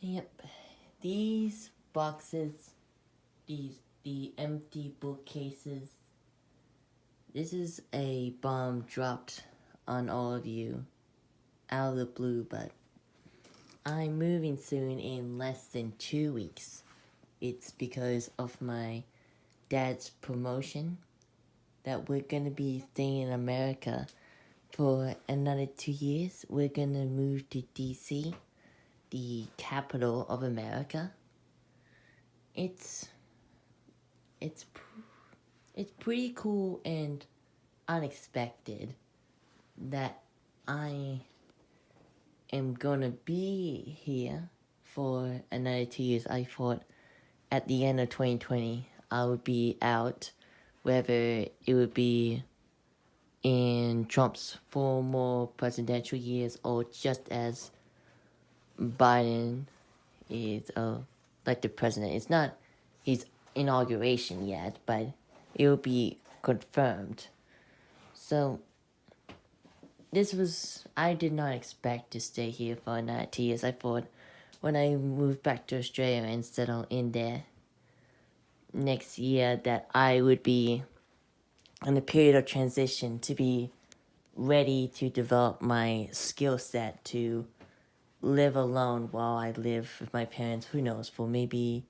Yep. These boxes, the empty bookcases. This is a bomb dropped on all of you out of the blue, but I'm moving soon in less than 2 weeks. It's because of my dad's promotion that we're gonna be staying in America for another 2 years. We're gonna move to DC, the capital of America. It's it's it's pretty cool and unexpected that I am gonna be here for another 2 years. I thought at the end of 2020 I would be out, whether it would be in Trump's 4 more presidential years or just as Biden is like the president. It's not his inauguration yet, but it will be confirmed. So I did not expect to stay here for another 2 years. I thought when I moved back to Australia and settle in there next year that I would be in a period of transition to be ready to develop my skill set to live alone while I live with my parents, who knows, for maybe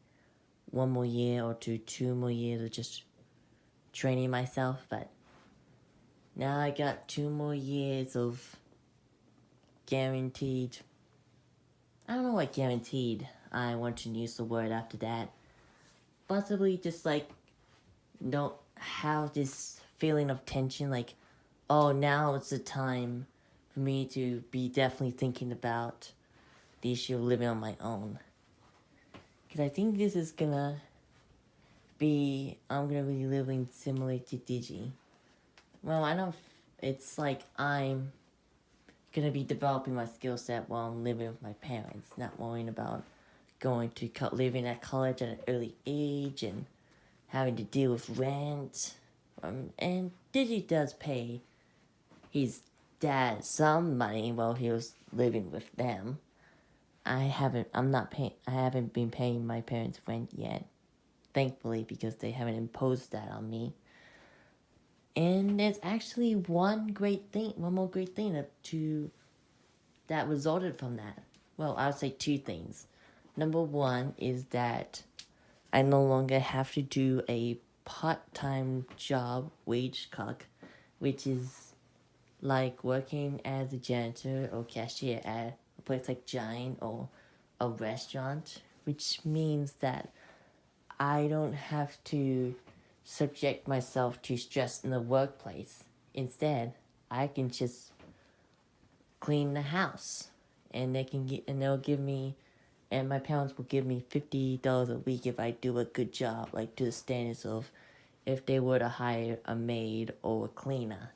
1 more year or 2 more years of just training myself. But now I got 2 more years of guaranteed. I don't know what guaranteed. I want to use the word after that. Possibly just like don't have this feeling of tension, like, oh, now it's the time for me to be definitely thinking about the issue of living on my own. Because I think this is gonna be, I'm gonna be living similar to Digi. Well, I know it's like I'm gonna be developing my skill set while I'm living with my parents, not worrying about going to living at college at an early age and having to deal with rent. And Digi does pay his dad some money while he was living with them. I haven't been paying my parents rent yet, thankfully, because they haven't imposed that on me. And there's actually one more great thing that resulted from that. Well, I would say two things. Number one is that I no longer have to do a part-time job, wage cock, which is like working as a janitor or cashier at a place like Giant or a restaurant, which means that I don't have to subject myself to stress in the workplace. Instead, I can just clean the house, and they'll give me, and my parents will give me $50 a week if I do a good job, like to the standards of if they were to hire a maid or a cleaner.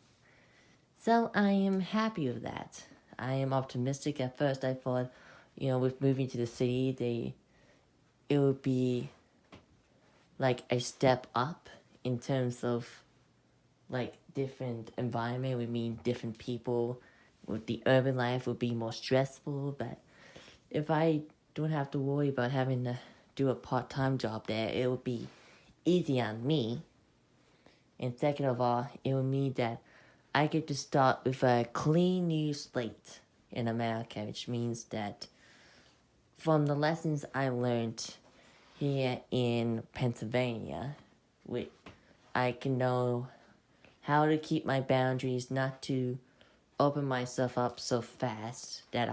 So I am happy with that. I am optimistic. At first, I thought, with moving to the city, it would be like a step up in terms of like different environment would mean different people. With the urban life would be more stressful, but if I don't have to worry about having to do a part-time job there, it would be easy on me. And second of all, it would mean that I get to start with a clean new slate in America, which means that from the lessons I learned here in Pennsylvania, I can know how to keep my boundaries, not to open myself up so fast that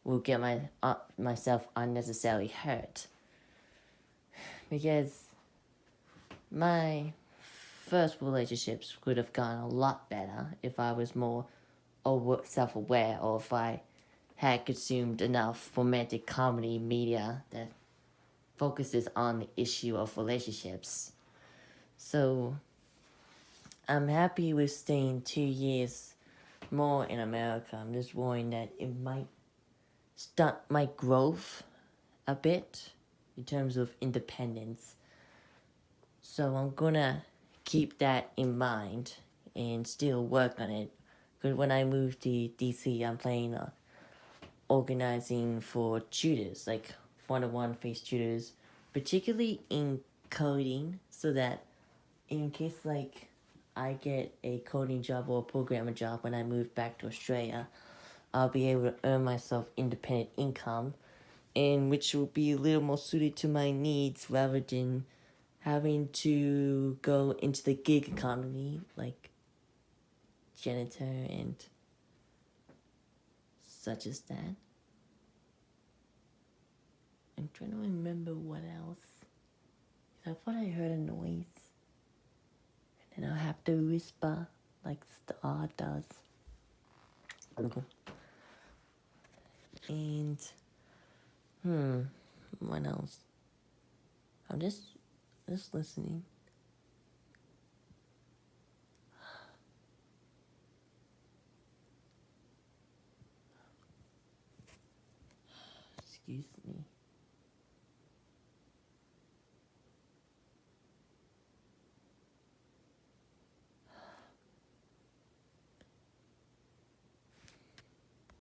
will get myself unnecessarily hurt. Because my first relationships could have gone a lot better if I was more self-aware, or if I had consumed enough romantic comedy media that focuses on the issue of relationships. So I'm happy with staying 2 years more in America. I'm just worrying that it might stunt my growth a bit in terms of independence. So I'm gonna keep that in mind and still work on it. Because when I move to DC, I'm planning organizing for tutors, like one-on-one face tutors, particularly in coding, so that in case like I get a coding job or a programmer job when I move back to Australia, I'll be able to earn myself independent income, and which will be a little more suited to my needs rather than having to go into the gig economy like janitor and such as that. I'm trying to remember what else. I thought I heard a noise. And then I'll have to whisper like Star does. And what else? I'm just listening. Excuse me.